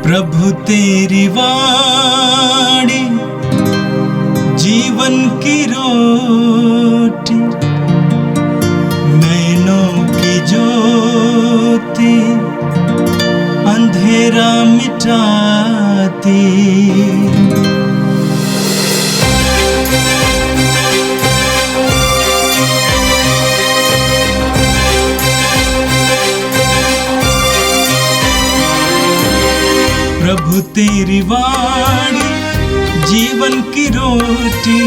प्रभु तेरी वाणी जीवन की रोटी, नैनों की ज्योति अंधेरा मिटाती। प्रभु तेरी वाणी जीवन की रोटी,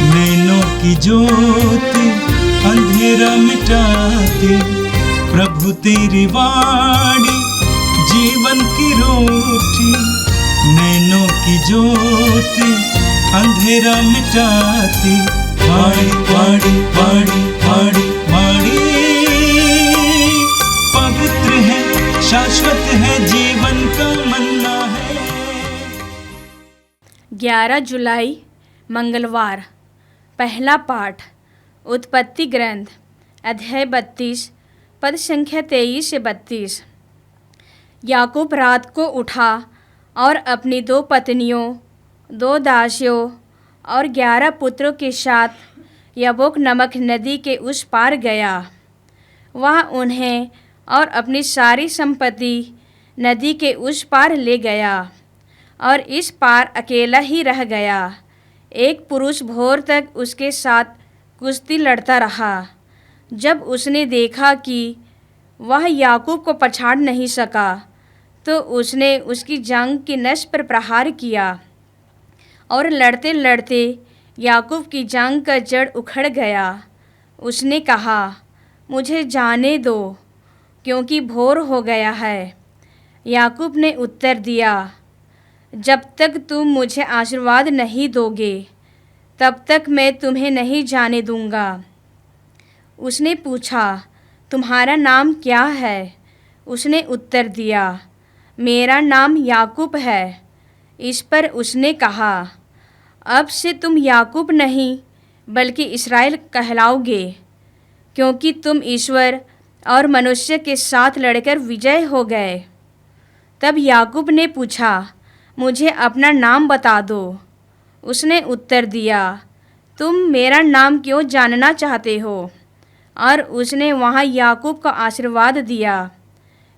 नैनों की ज्योति अंधेरा मिटाती। प्रभु तेरी वाणी जीवन की रोटी, नैनों की ज्योति अंधेरा मिटाती। वाणी वाणी वाणी वाणी वाणी पवित्र है, शाश्वत है, जीवन का मन्ना है। 11 जुलाई मंगलवार। पहला पाठ उत्पत्ति ग्रंथ अध्याय 32 पद संख्या 23 से 32। याकूब रात को उठा और अपनी 2 पत्नियों, 2 दासियों और 11 पुत्रों के साथ यब्बोक नमक नदी के उस पार गया। वह उन्हें और अपनी सारी संपत्ति नदी के उस पार ले गया और इस पार अकेला ही रह गया। एक पुरुष भोर तक उसके साथ कुश्ती लड़ता रहा। जब उसने देखा कि वह याकूब को पछाड़ नहीं सका, तो उसने उसकी जांघ की नस पर प्रहार किया और लड़ते लड़ते याकूब की जांघ का जड़ उखड़ गया। उसने कहा, मुझे जाने दो, क्योंकि भोर हो गया है। याकूब ने उत्तर दिया, जब तक तुम मुझे आशीर्वाद नहीं दोगे, तब तक मैं तुम्हें नहीं जाने दूंगा। उसने पूछा, तुम्हारा नाम क्या है? उसने उत्तर दिया, मेरा नाम याकूब है। इस पर उसने कहा, अब से तुम याकूब नहीं बल्कि इस्राएल कहलाओगे, क्योंकि तुम ईश्वर और मनुष्य के साथ लड़कर विजय हो गए। तब याकूब ने पूछा, मुझे अपना नाम बता दो। उसने उत्तर दिया, तुम मेरा नाम क्यों जानना चाहते हो? और उसने वहाँ याकूब को आशीर्वाद दिया।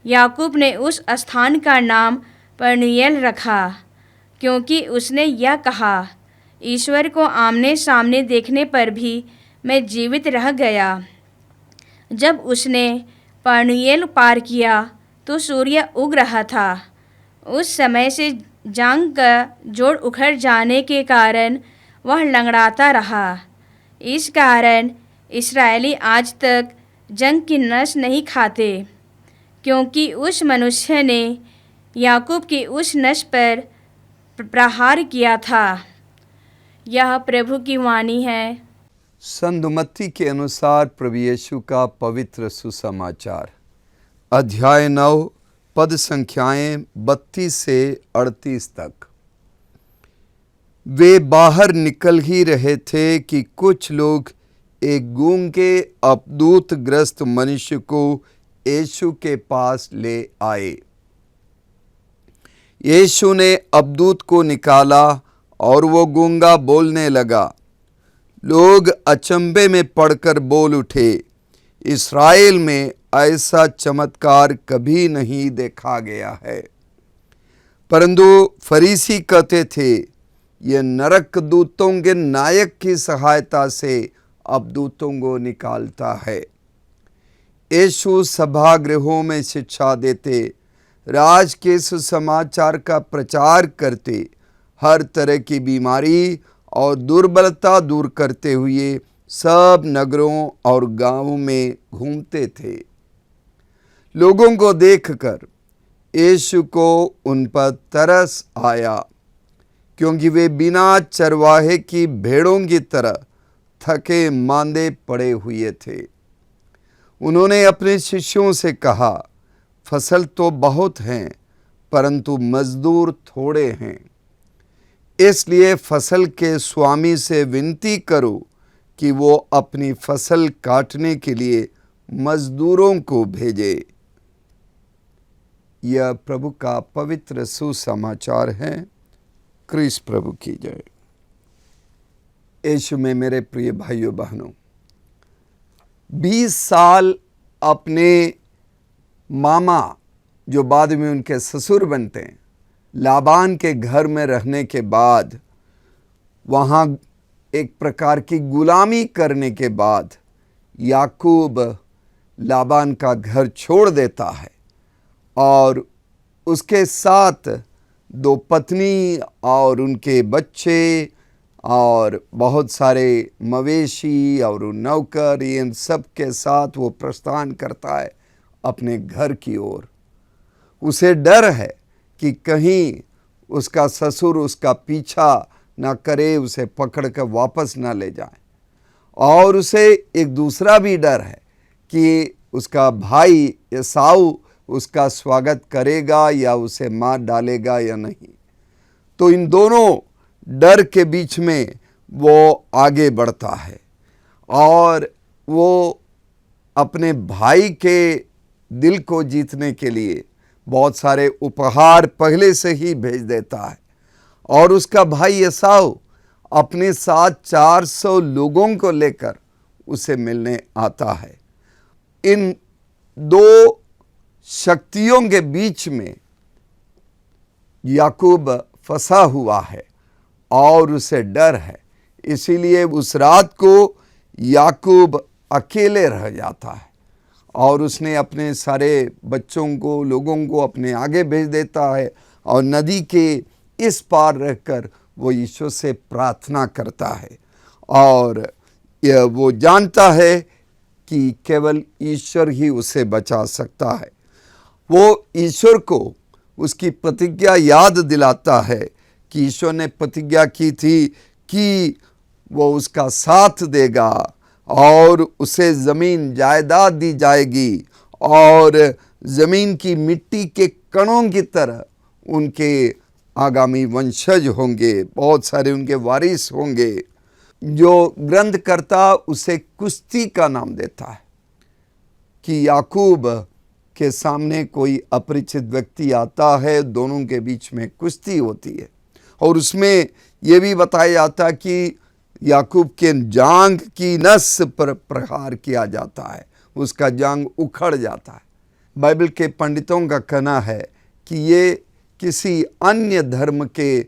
याकूब ने उस स्थान का नाम पनूएल रखा, क्योंकि उसने यह कहा, ईश्वर को आमने सामने देखने पर भी मैं जीवित रह गया। जब उसने पनूएल पार किया तो सूर्य उग रहा था। उस समय से जांघ का जोड़ उखड़ जाने के कारण वह लंगड़ाता रहा। इस कारण इस्राएली आज तक जंग की नस नहीं खाते, क्योंकि उस मनुष्य ने याकूब की उस नस पर प्रहार किया था। यह प्रभु की वाणी है। संत मत्ती के अनुसार प्रभु यीशु का पवित्र सुसमाचार, अध्याय 9 पद संख्याएं 32 से 38 तक। वे बाहर निकल ही रहे थे कि कुछ लोग एक गूंगे अपदूतग्रस्त मनुष्य को यीशु के पास ले आए। यीशु ने अपदूत को निकाला और वो गूंगा बोलने लगा। लोग अचंभे में पड़कर बोल उठे, इस्राएल में ऐसा चमत्कार कभी नहीं देखा गया है। परंतु फरीसी कहते थे, यह नरक दूतों के नायक की सहायता से अपदूतों को निकालता है। यीशु सभागृहों में शिक्षा देते, राज के सुसमाचार का प्रचार करते, हर तरह की बीमारी और दुर्बलता दूर करते हुए सब नगरों और गांवों में घूमते थे। लोगों को देखकर यीशु को उन पर तरस आया, क्योंकि वे बिना चरवाहे की भेड़ों की तरह थके मांदे पड़े हुए थे। उन्होंने अपने शिष्यों से कहा, फसल तो बहुत हैं, परंतु मजदूर थोड़े हैं। इसलिए फसल के स्वामी से विनती करो कि वो अपनी फसल काटने के लिए मजदूरों को भेजे। यह प्रभु का पवित्र सुसमाचार है। क्रिस प्रभु की जय। यीशु में मेरे प्रिय भाइयों बहनों, 20 साल अपने मामा, जो बाद में उनके ससुर बनते हैं, लाबान के घर में रहने के बाद, वहाँ एक प्रकार की गुलामी करने के बाद याकूब लाबान का घर छोड़ देता है और उसके साथ 2 पत्नी और उनके बच्चे और बहुत सारे मवेशी और नौकर, इन सब के साथ वो प्रस्थान करता है अपने घर की ओर। उसे डर है कि कहीं उसका ससुर उसका पीछा ना करे, उसे पकड़ कर वापस ना ले जाए। और उसे एक दूसरा भी डर है कि उसका भाई एसाऊ उसका स्वागत करेगा या उसे मार डालेगा या नहीं। तो इन दोनों डर के बीच में वो आगे बढ़ता है और वो अपने भाई के दिल को जीतने के लिए बहुत सारे उपहार पहले से ही भेज देता है। और उसका भाई एसाऊ अपने साथ 400 लोगों को लेकर उसे मिलने आता है। इन 2 शक्तियों के बीच में याकूब फंसा हुआ है और उसे डर है। इसीलिए उस रात को याकूब अकेले रह जाता है और उसने अपने सारे बच्चों को, लोगों को अपने आगे भेज देता है और नदी के इस पार रहकर वो ईश्वर से प्रार्थना करता है। और वो जानता है कि केवल ईश्वर ही उसे बचा सकता है। वो ईश्वर को उसकी प्रतिज्ञा याद दिलाता है कि ईश्वर ने प्रतिज्ञा की थी कि वो उसका साथ देगा और उसे ज़मीन जायदाद दी जाएगी और ज़मीन की मिट्टी के कणों की तरह उनके आगामी वंशज होंगे, बहुत सारे उनके वारिस होंगे। जो ग्रंथकर्ता उसे कुश्ती का नाम देता है कि याकूब के सामने कोई अपरिचित व्यक्ति आता है, दोनों के बीच में कुश्ती होती है और उसमें यह भी बताया जाता कि याकूब के जांघ की नस पर प्रहार किया जाता है, उसका जांघ उखड़ जाता है। बाइबल के पंडितों का कहना है कि ये किसी अन्य धर्म के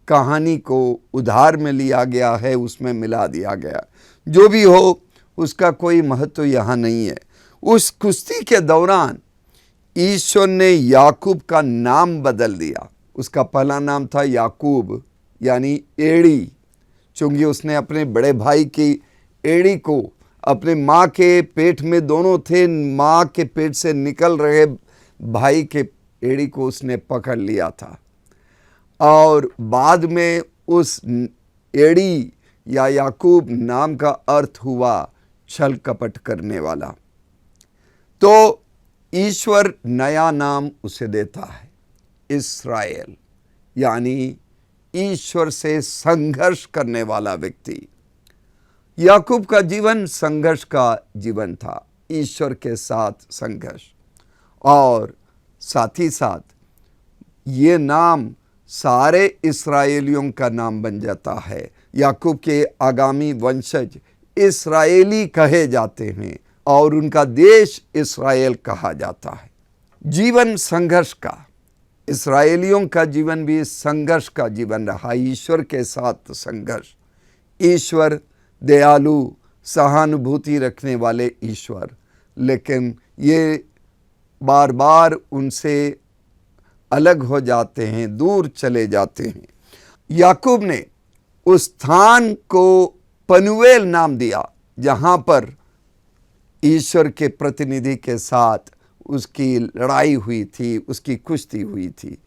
कहानी को उधार में लिया गया है, उसमें मिला दिया गया। जो भी हो, उसका कोई महत्व यहाँ नहीं है। उस कुश्ती के दौरान ईश्वर ने याकूब का नाम बदल दिया। उसका पहला नाम था याकूब यानी एड़ी, चूँकि उसने अपने बड़े भाई की एड़ी को, अपने माँ के पेट में दोनों थे, माँ के पेट से निकल रहे भाई के एड़ी को उसने पकड़ लिया था। और बाद में उस एड़ी या याकूब नाम का अर्थ हुआ छल कपट करने वाला। तो ईश्वर नया नाम उसे देता है, इस्राएल, यानी ईश्वर से संघर्ष करने वाला व्यक्ति। याकूब का जीवन संघर्ष का जीवन था, ईश्वर के साथ संघर्ष। और साथ ही साथ ये नाम सारे इस्राएलियों का नाम बन जाता है। याकूब के आगामी वंशज इस्राएली कहे जाते हैं और उनका देश इस्राएल कहा जाता है। जीवन संघर्ष का, इस्राएलियों का जीवन भी संघर्ष का जीवन रहा, ईश्वर के साथ संघर्ष। ईश्वर दयालु, सहानुभूति रखने वाले ईश्वर, लेकिन ये बार बार उनसे अलग हो जाते हैं, दूर चले जाते हैं। याकूब ने उस स्थान को पनुएल नाम दिया जहाँ पर ईश्वर के प्रतिनिधि के साथ उसकी लड़ाई हुई थी, उसकी कुश्ती हुई थी।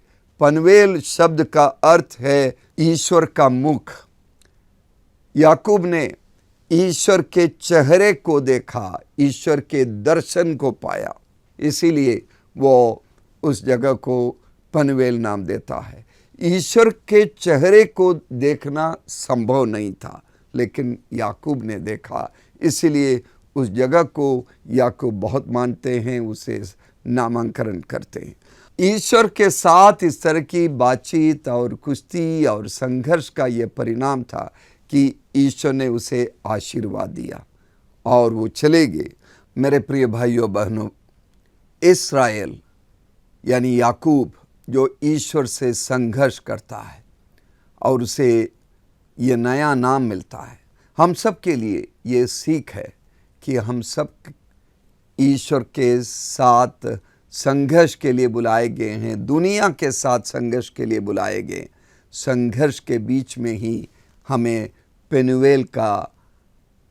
पनुएल शब्द का अर्थ है ईश्वर का मुख। याकूब ने ईश्वर के चेहरे को देखा, ईश्वर के दर्शन को पाया, इसीलिए वो उस जगह को पनुएल नाम देता है। ईश्वर के चेहरे को देखना संभव नहीं था, लेकिन याकूब ने देखा, इसीलिए उस जगह को याकूब बहुत मानते हैं, उसे नामांकन करते हैं। ईश्वर के साथ इस तरह की बातचीत और कुश्ती और संघर्ष का यह परिणाम था कि ईश्वर ने उसे आशीर्वाद दिया और वो चले गए। मेरे प्रिय भाइयों बहनों, इस्राएल यानी याकूब जो ईश्वर से संघर्ष करता है और उसे ये नया नाम मिलता है, हम सब के लिए ये सीख है कि हम सब ईश्वर के साथ संघर्ष के लिए बुलाए गए हैं, दुनिया के साथ संघर्ष के लिए बुलाए गए। संघर्ष के बीच में ही हमें पेनुएल का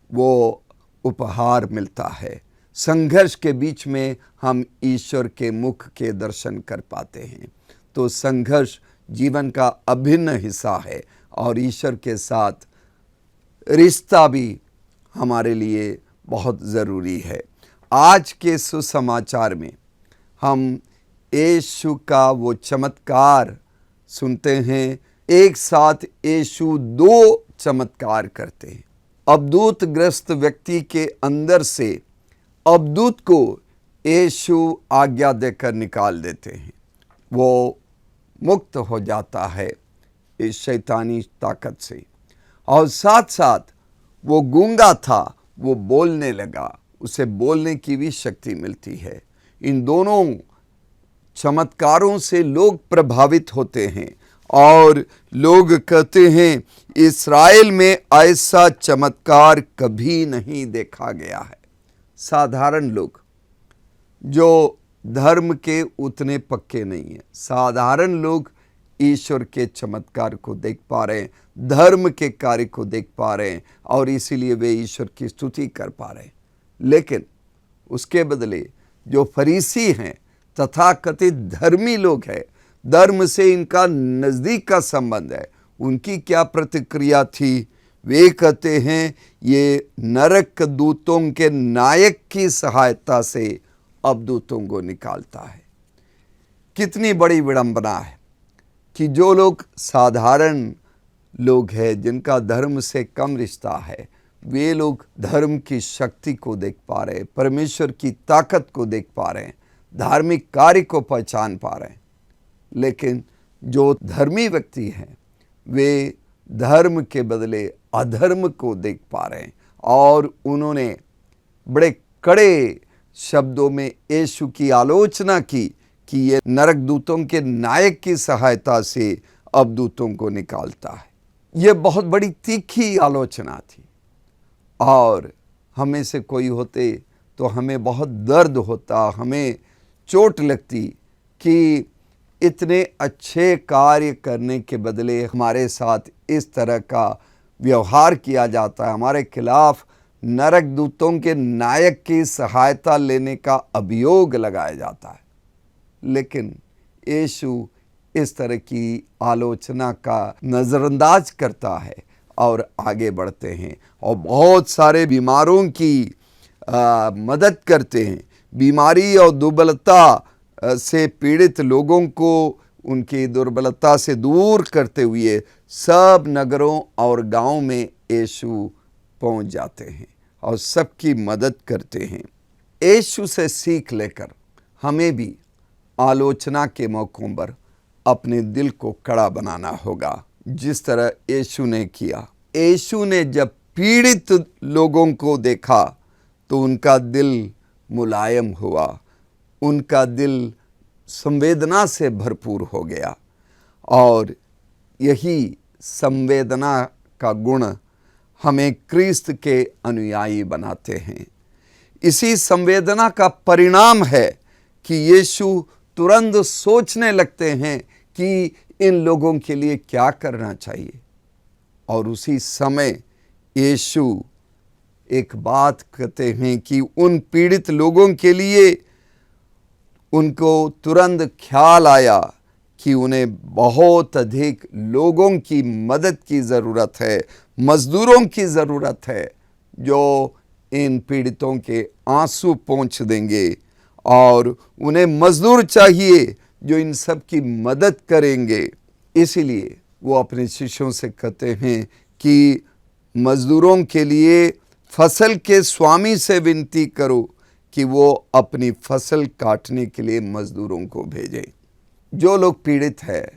वो उपहार मिलता है। संघर्ष के बीच में हम ईश्वर के मुख के दर्शन कर पाते हैं। तो संघर्ष जीवन का अभिन्न हिस्सा है और ईश्वर के साथ रिश्ता भी हमारे लिए बहुत ज़रूरी है। आज के सुसमाचार में हम यीशु का वो चमत्कार सुनते हैं। एक साथ यीशु 2 चमत्कार करते हैं। अवधूतग्रस्त व्यक्ति के अंदर से अवधूत को यीशु आज्ञा देकर निकाल देते हैं। वो मुक्त हो जाता है इस शैतानी ताकत से, और साथ साथ वो गूंगा था, वो बोलने लगा, उसे बोलने की भी शक्ति मिलती है। इन दोनों चमत्कारों से लोग प्रभावित होते हैं और लोग कहते हैं इस्राएल में ऐसा चमत्कार कभी नहीं देखा गया है। साधारण लोग जो धर्म के उतने पक्के नहीं हैं, साधारण लोग ईश्वर के चमत्कार को देख पा रहे हैं, धर्म के कार्य को देख पा रहे हैं और इसीलिए वे ईश्वर की स्तुति कर पा रहे हैं। लेकिन उसके बदले जो फरीसी हैं, तथाकथित धर्मी लोग हैं, धर्म से इनका नज़दीक का संबंध है, उनकी क्या प्रतिक्रिया थी? वे कहते हैं ये नरक दूतों के नायक की सहायता से अवधूतों को निकालता है। कितनी बड़ी विडंबना है कि जो लोग साधारण लोग हैं, जिनका धर्म से कम रिश्ता है, वे लोग धर्म की शक्ति को देख पा रहे हैं, परमेश्वर की ताकत को देख पा रहे हैं, धार्मिक कार्य को पहचान पा रहे हैं। लेकिन जो धर्मी व्यक्ति हैं वे धर्म के बदले अधर्म को देख पा रहे हैं और उन्होंने बड़े कड़े शब्दों में यीशु की आलोचना की कि ये नरक दूतों के नायक की सहायता से अवधूतों को निकालता है। ये बहुत बड़ी तीखी आलोचना थी और हमें से कोई होते तो हमें बहुत दर्द होता, हमें चोट लगती कि इतने अच्छे कार्य करने के बदले हमारे साथ इस तरह का व्यवहार किया जाता है, हमारे खिलाफ नरक दूतों के नायक की सहायता लेने का अभियोग लगाया जाता है। लेकिन यीशु इस तरह की आलोचना का नज़रअंदाज करता है और आगे बढ़ते हैं और बहुत सारे बीमारों की मदद करते हैं। बीमारी और दुर्बलता से पीड़ित लोगों को उनकी दुर्बलता से दूर करते हुए सब नगरों और गांवों में यीशु पहुंच जाते हैं और सबकी मदद करते हैं। यीशु से सीख लेकर हमें भी आलोचना के मौक़ों पर अपने दिल को कड़ा बनाना होगा, जिस तरह यीशु ने किया। यीशु ने जब पीड़ित लोगों को देखा तो उनका दिल मुलायम हुआ, उनका दिल संवेदना से भरपूर हो गया और यही संवेदना का गुण हमें क्रिस्त के अनुयायी बनाते हैं। इसी संवेदना का परिणाम है कि यीशु तुरंत सोचने लगते हैं कि इन लोगों के लिए क्या करना चाहिए और उसी समय यीशु एक बात कहते हैं कि उन पीड़ित लोगों के लिए उनको तुरंत ख्याल आया कि उन्हें बहुत अधिक लोगों की मदद की ज़रूरत है, मज़दूरों की ज़रूरत है जो इन पीड़ितों के आंसू पोंछ देंगे और उन्हें मज़दूर चाहिए जो इन सब की मदद करेंगे। इसीलिए वो अपने शिष्यों से कहते हैं कि मज़दूरों के लिए फसल के स्वामी से विनती करो कि वो अपनी फसल काटने के लिए मजदूरों को भेजे। जो लोग पीड़ित है,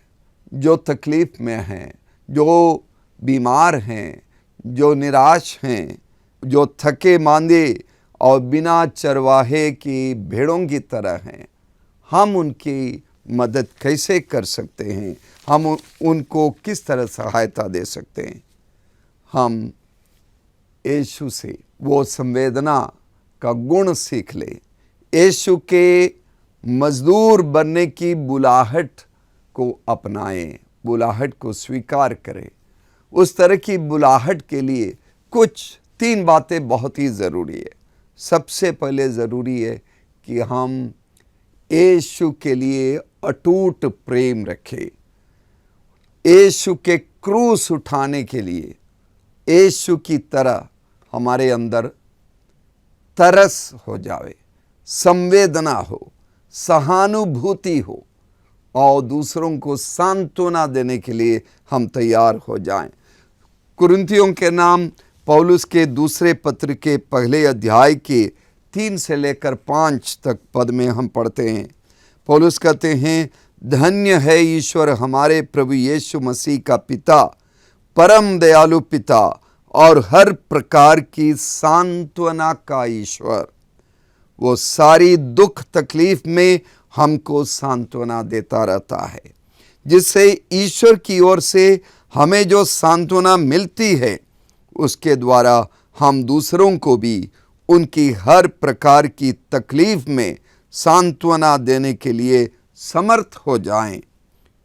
जो तकलीफ में हैं, जो बीमार हैं, जो निराश हैं, जो थके मांदे और बिना चरवाहे की भेड़ों की तरह हैं, हम उनकी मदद कैसे कर सकते हैं? हम उनको किस तरह सहायता दे सकते हैं? हम यीशु से वो संवेदना का गुण सीख ले, यीशु के मजदूर बनने की बुलाहट को अपनाएं, बुलाहट को स्वीकार करें। उस तरह की बुलाहट के लिए कुछ 3 बातें बहुत ही ज़रूरी है। सबसे पहले ज़रूरी है कि हम यीशु के लिए अटूट प्रेम रखें, यीशु के क्रूस उठाने के लिए यीशु की तरह हमारे अंदर तरस हो जावे, संवेदना हो, सहानुभूति हो और दूसरों को सांत्वना देने के लिए हम तैयार हो जाएं। कुरिन्थियों के नाम पौलुस के दूसरे पत्र के पहले अध्याय के 3 से लेकर 5 तक पद में हम पढ़ते हैं। पौलुस कहते हैं, धन्य है ईश्वर हमारे प्रभु यीशु मसीह का पिता, परम दयालु पिता और हर प्रकार की सांत्वना का ईश्वर। वो सारी दुख तकलीफ में हमको सांत्वना देता रहता है, जिससे ईश्वर की ओर से हमें जो सांत्वना मिलती है उसके द्वारा हम दूसरों को भी उनकी हर प्रकार की तकलीफ में सांत्वना देने के लिए समर्थ हो जाएं।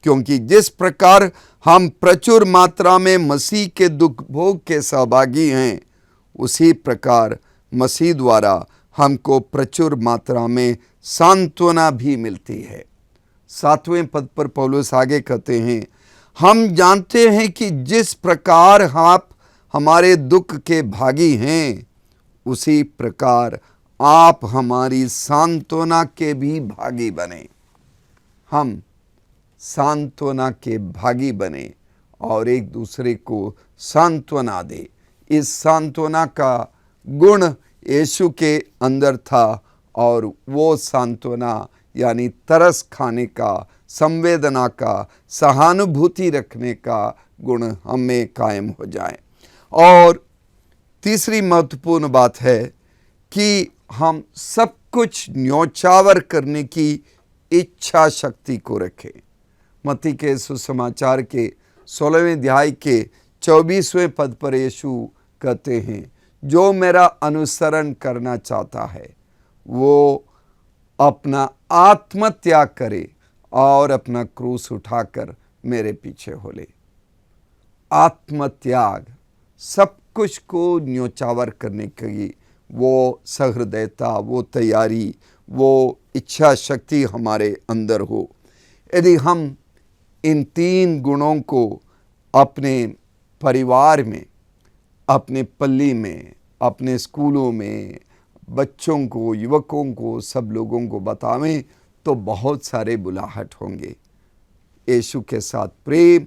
क्योंकि जिस प्रकार हम प्रचुर मात्रा में मसीह के दुख भोग के सहभागी हैं, उसी प्रकार मसीह द्वारा हमको प्रचुर मात्रा में सांत्वना भी मिलती है। 7वें पद पर पौलुस आगे कहते हैं, हम जानते हैं कि जिस प्रकार आप हमारे दुख के भागी हैं, उसी प्रकार आप हमारी सांत्वना के भी भागी बने। हम सांत्वना के भागी बने और एक दूसरे को सांत्वना दे। इस सांत्वना का गुण यीशु के अंदर था और वो सांत्वना यानी तरस खाने का, संवेदना का, सहानुभूति रखने का गुण हमें कायम हो जाए। और तीसरी महत्वपूर्ण बात है कि हम सब कुछ न्योछावर करने की इच्छा शक्ति को रखें। मत्ती के सुसमाचार के 16वें अध्याय के 24वें पद पर यीशु कहते हैं, जो मेरा अनुसरण करना चाहता है वो अपना आत्मत्याग करे और अपना क्रूस उठाकर मेरे पीछे हो ले। आत्मत्याग, सब कुछ को न्योछावर करने की वो सहृदयता, वो तैयारी, वो इच्छा शक्ति हमारे अंदर हो। यदि हम इन 3 गुणों को अपने परिवार में, अपने पल्ली में, अपने स्कूलों में बच्चों को, युवकों को, सब लोगों को बतावें तो बहुत सारे बुलाहट होंगे। यीशु के साथ प्रेम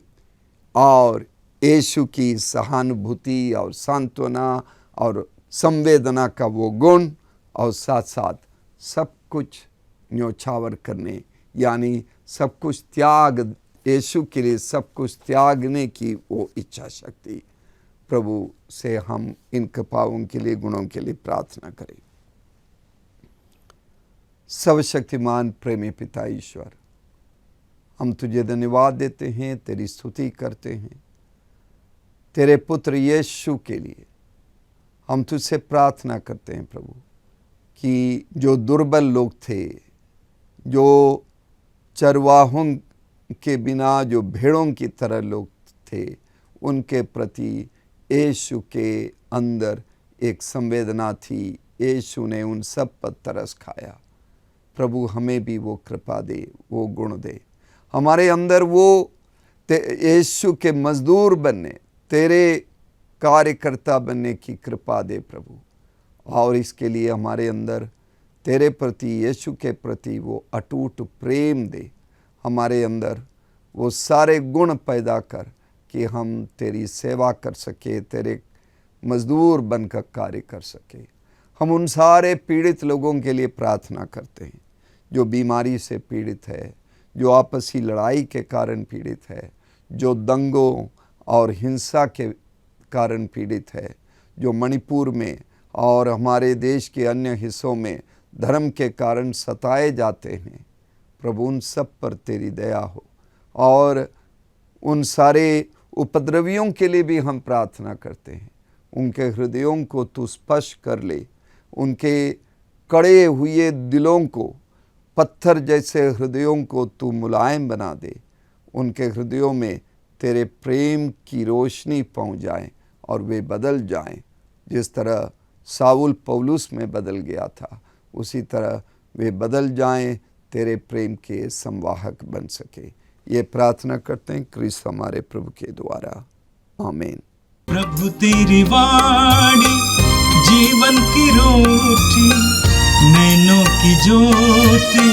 और यीशु की सहानुभूति और सांत्वना और संवेदना का वो गुण, और साथ साथ सब कुछ न्योछावर करने यानी सब कुछ त्याग, यीशु के लिए सब कुछ त्यागने की वो इच्छा शक्ति। प्रभु से हम इन कृपाओं के लिए, गुणों के लिए प्रार्थना करें। सर्वशक्तिमान प्रेमी पिता ईश्वर, हम तुझे धन्यवाद देते हैं, तेरी स्तुति करते हैं। तेरे पुत्र यीशु के लिए हम तुझसे प्रार्थना करते हैं प्रभु कि जो दुर्बल लोग थे, जो चरवाहों के बिना जो भेड़ों की तरह लोग थे, उनके प्रति यीशु के अंदर एक संवेदना थी। यीशु ने उन सब पर तरस खाया। प्रभु हमें भी वो कृपा दे, वो गुण दे। हमारे अंदर वो यीशु के मजदूर बनने, तेरे कार्यकर्ता बनने की कृपा दे प्रभु। और इसके लिए हमारे अंदर तेरे प्रति, यीशु के प्रति वो अटूट प्रेम दे। हमारे अंदर वो सारे गुण पैदा कर कि हम तेरी सेवा कर सके, तेरे मजदूर बनकर कार्य कर सके। हम उन सारे पीड़ित लोगों के लिए प्रार्थना करते हैं जो बीमारी से पीड़ित है, जो आपसी लड़ाई के कारण पीड़ित है, जो दंगों और हिंसा के कारण पीड़ित है, जो मणिपुर में और हमारे देश के अन्य हिस्सों में धर्म के कारण सताए जाते हैं। प्रभु उन सब पर तेरी दया हो और उन सारे उपद्रवियों के लिए भी हम प्रार्थना करते हैं। उनके हृदयों को तू स्पर्श कर ले, उनके कड़े हुए दिलों को, पत्थर जैसे हृदयों को तू मुलायम बना दे। उनके हृदयों में तेरे प्रेम की रोशनी पहुँच जाए और वे बदल जाएं। जिस तरह साउल पौलुस में बदल गया था, उसी तरह वे बदल जाएं, तेरे प्रेम के संवाहक बन सके। ये प्रार्थना करते हैं क्रिस्त हमारे प्रभु के द्वारा, आमीन। प्रभु तेरी वाणी जीवन की रोटी, नैनों की ज्योति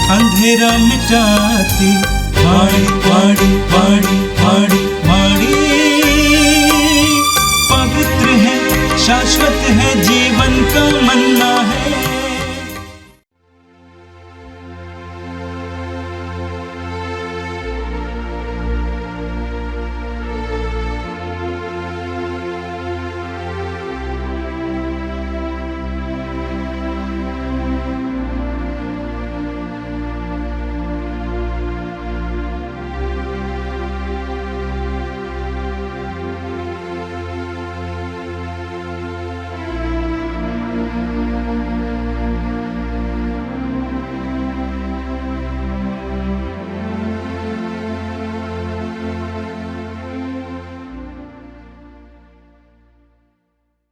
अंधेरा मिटाती। वाणी वाणी वाणी वाणी वाणी पवित्र है, शाश्वत है, जीवन का मन्ना है।